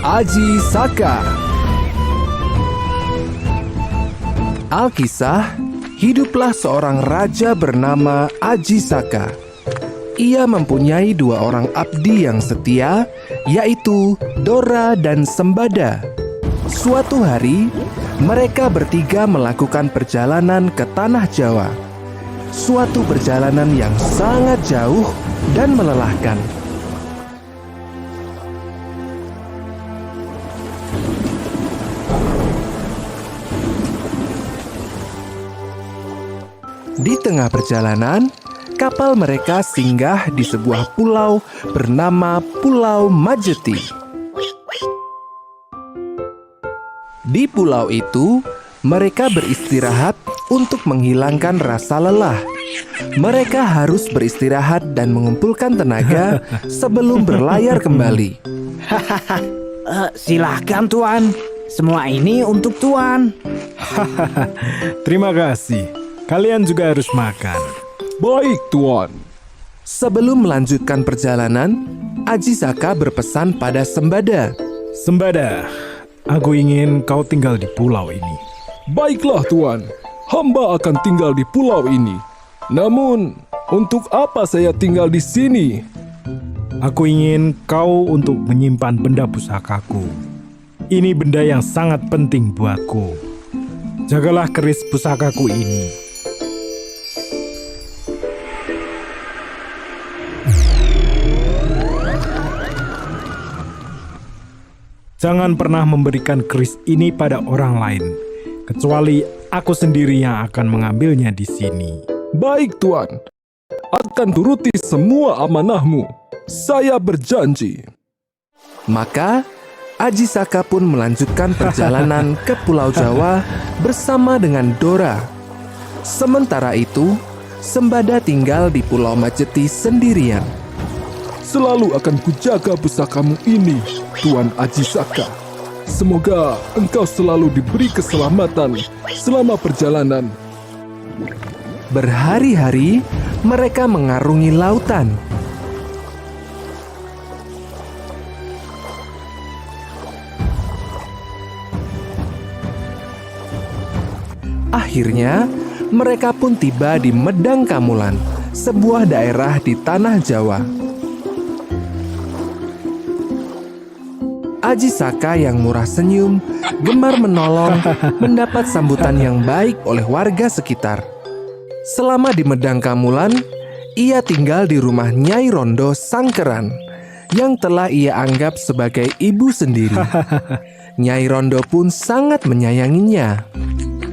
Aji Saka. Alkisah, hiduplah seorang raja bernama Aji Saka. Ia mempunyai 2 orang abdi yang setia, yaitu Dora dan Sembada. Suatu hari, mereka bertiga melakukan perjalanan ke tanah Jawa. Suatu perjalanan yang sangat jauh dan melelahkan. Di tengah perjalanan, kapal mereka singgah di sebuah pulau bernama Pulau Majeti. Di pulau itu, mereka beristirahat untuk menghilangkan rasa lelah. Mereka harus beristirahat dan mengumpulkan tenaga sebelum berlayar kembali. Silahkan Tuan, semua ini untuk Tuan. Terima kasih. Kalian juga harus makan. Baik, Tuan. Sebelum melanjutkan perjalanan, Aji Saka berpesan pada Sembada. Sembada, aku ingin kau tinggal di pulau ini. Baiklah, Tuan. Hamba akan tinggal di pulau ini. Namun, untuk apa saya tinggal di sini? Aku ingin kau untuk menyimpan benda pusakaku. Ini benda yang sangat penting buatku. Jagalah keris pusakaku ini. Jangan pernah memberikan keris ini pada orang lain, kecuali aku sendiri yang akan mengambilnya di sini. Baik, Tuan. Akan turuti semua amanahmu. Saya berjanji. Maka, Aji Saka pun melanjutkan perjalanan ke Pulau Jawa bersama dengan Dora. Sementara itu, Sembada tinggal di Pulau Majeti sendirian. Selalu akan kujaga pusakamu ini, Tuan Aji Saka. Semoga engkau selalu diberi keselamatan selama perjalanan. Berhari-hari mereka mengarungi lautan. Akhirnya, mereka pun tiba di Medang Kamulan, sebuah daerah di tanah Jawa. Aji Saka yang murah senyum, gemar menolong, mendapat sambutan yang baik oleh warga sekitar. Selama di Medang Kamulan, ia tinggal di rumah Nyai Rondo Sangkeran, yang telah ia anggap sebagai ibu sendiri. Nyai Rondo pun sangat menyayanginya.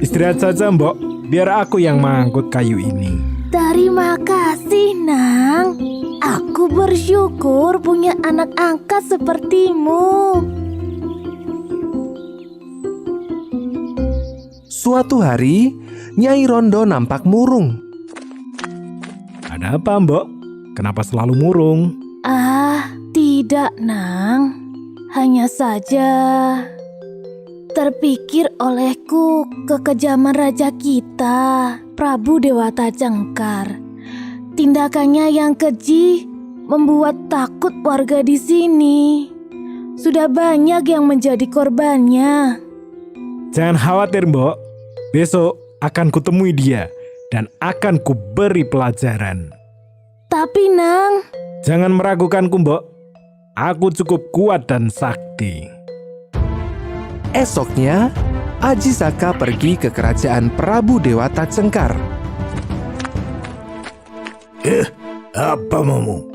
Istirahat saja, Mbok, biar aku yang mengangkut kayu ini. Terima kasih, Nang. Aku bersyukur punya anak angkat sepertimu. Suatu hari, Nyai Rondo nampak murung. Ada apa, Mbok? Kenapa selalu murung? Tidak, Nang. Hanya saja terpikir olehku kekejaman raja kita, Prabu Dewata Cengkar. Tindakannya yang keji membuat takut warga di sini. Sudah banyak yang menjadi korbannya. Jangan khawatir, Mbok. Besok akan kutemui dia dan akan kuberi pelajaran. Tapi, Nang, Jangan meragukanku, Mbok. Aku cukup kuat dan sakti. Esoknya, Aji Saka pergi ke kerajaan Prabu Dewata Cengkar. Apa maumu?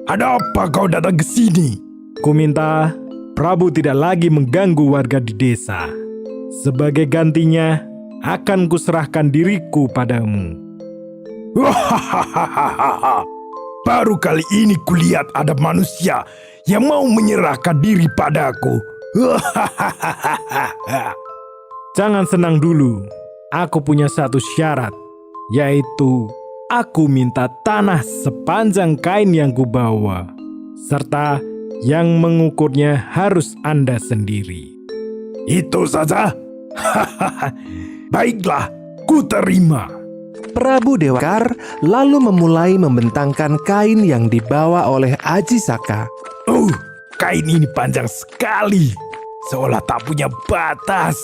Ada apa kau datang ke sini? Ku minta Prabu tidak lagi mengganggu warga di desa. Sebagai gantinya, akan kuserahkan diriku padamu. Baru kali ini kulihat ada manusia yang mau menyerahkan diri padaku. Jangan senang dulu. Aku punya satu syarat, yaitu aku minta tanah sepanjang kain yang kubawa, serta yang mengukurnya harus Anda sendiri. Itu saja? Baiklah, ku terima. Prabu Dewakar lalu memulai membentangkan kain yang dibawa oleh Aji Saka. Kain ini panjang sekali, seolah tak punya batas.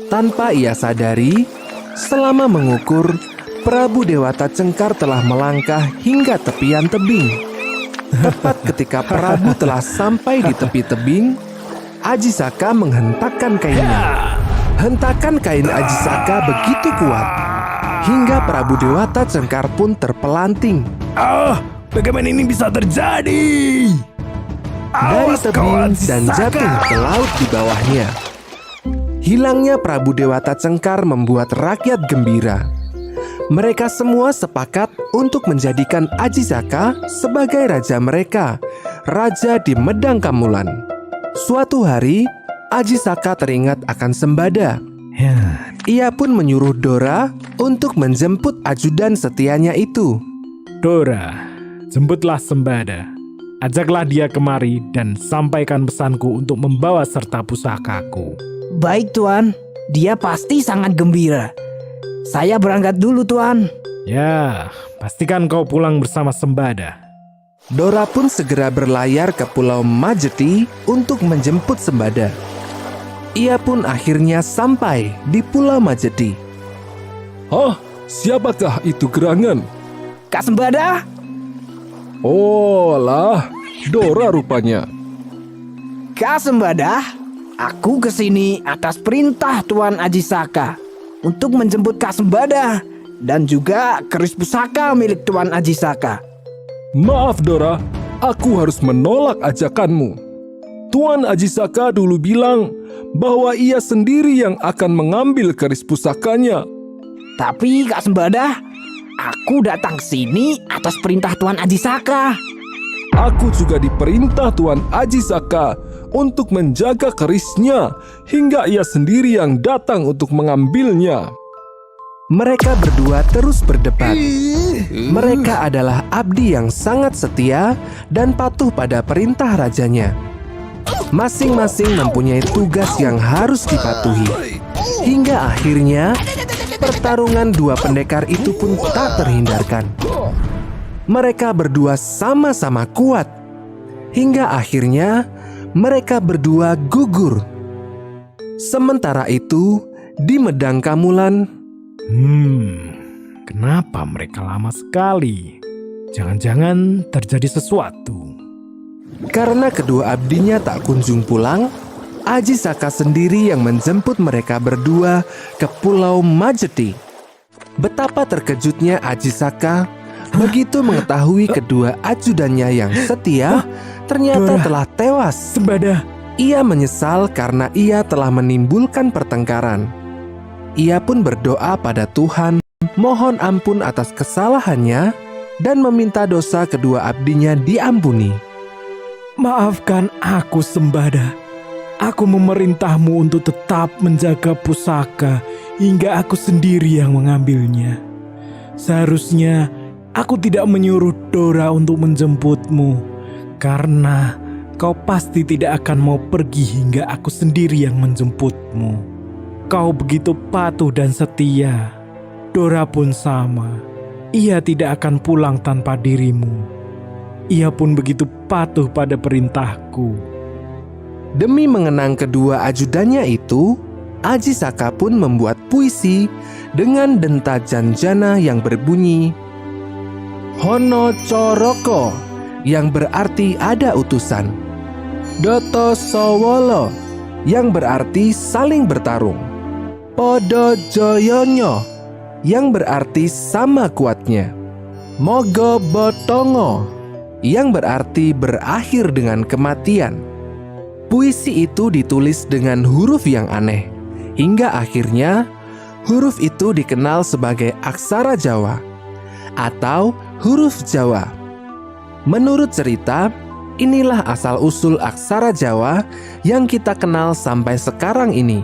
Tanpa ia sadari, selama mengukur, Prabu Dewata Cengkar telah melangkah hingga tepian tebing. Tepat ketika Prabu telah sampai di tepi tebing, Aji Saka menghentakkan kainnya. Hentakan kain Aji Saka begitu kuat, hingga Prabu Dewata Cengkar pun terpelanting. Bagaimana ini bisa terjadi? Dari tebing dan jatuh ke laut di bawahnya. Hilangnya Prabu Dewata Cengkar membuat rakyat gembira. Mereka semua sepakat untuk menjadikan Aji Saka sebagai raja mereka, raja di Medang Kamulan. Suatu hari, Aji Saka teringat akan Sembada. Ia pun menyuruh Dora untuk menjemput ajudan setianya itu. Dora, jemputlah Sembada. Ajaklah dia kemari dan sampaikan pesanku untuk membawa serta pusakaku. Baik Tuan, dia pasti sangat gembira. Saya berangkat dulu Tuan. Ya, pastikan kau pulang bersama Sembada. Dora pun segera berlayar ke Pulau Majeti untuk menjemput Sembada. Ia pun akhirnya sampai di Pulau Majeti. Siapakah itu gerangan? Kak Sembada? Oh lah, Dora rupanya. Kak Sembada, aku kesini atas perintah Tuan Aji Saka untuk menjemput Kak Sembada dan juga keris pusaka milik Tuan Aji Saka. Maaf Dora, aku harus menolak ajakanmu. Tuan Aji Saka dulu bilang bahwa ia sendiri yang akan mengambil keris pusakanya. Tapi Kak Sembada, aku datang ke sini atas perintah Tuan Aji Saka. Aku juga diperintah Tuan Aji Saka untuk menjaga kerisnya hingga ia sendiri yang datang untuk mengambilnya. Mereka berdua terus berdebat. Mereka adalah abdi yang sangat setia dan patuh pada perintah rajanya. Masing-masing mempunyai tugas yang harus dipatuhi. Hingga akhirnya, pertarungan dua pendekar itu pun tak terhindarkan. Mereka berdua sama-sama kuat. Hingga akhirnya, mereka berdua gugur. Sementara itu, di Medang Kamulan, Kenapa mereka lama sekali? Jangan-jangan terjadi sesuatu. karena kedua abdinya tak kunjung pulang, Aji Saka sendiri yang menjemput mereka berdua ke Pulau Majeti. Betapa terkejutnya Aji Saka begitu mengetahui kedua ajudannya yang setia ternyata Dora, telah tewas. Sembada, Ia menyesal karena ia telah menimbulkan pertengkaran. Ia pun berdoa pada Tuhan, mohon ampun atas kesalahannya, dan meminta dosa kedua abdinya diampuni. maafkan aku Sembada. Aku memerintahmu untuk tetap menjaga pusaka hingga aku sendiri yang mengambilnya. Seharusnya aku tidak menyuruh Dora untuk menjemputmu, karena kau pasti tidak akan mau pergi hingga aku sendiri yang menjemputmu. Kau begitu patuh dan setia. Dora pun sama. Ia tidak akan pulang tanpa dirimu. Ia pun begitu patuh pada perintahku. Demi mengenang kedua ajudannya itu, Aji Saka pun membuat puisi dengan denta janjana yang berbunyi Hono Coroko, yang berarti ada utusan. Doto Sowolo, yang berarti saling bertarung. Podo Joyonyo, yang berarti sama kuatnya. Mogo Botongo, yang berarti berakhir dengan kematian. Puisi itu ditulis dengan huruf yang aneh, hingga akhirnya huruf itu dikenal sebagai aksara Jawa atau huruf Jawa. Menurut cerita, inilah asal-usul aksara Jawa yang kita kenal sampai sekarang ini.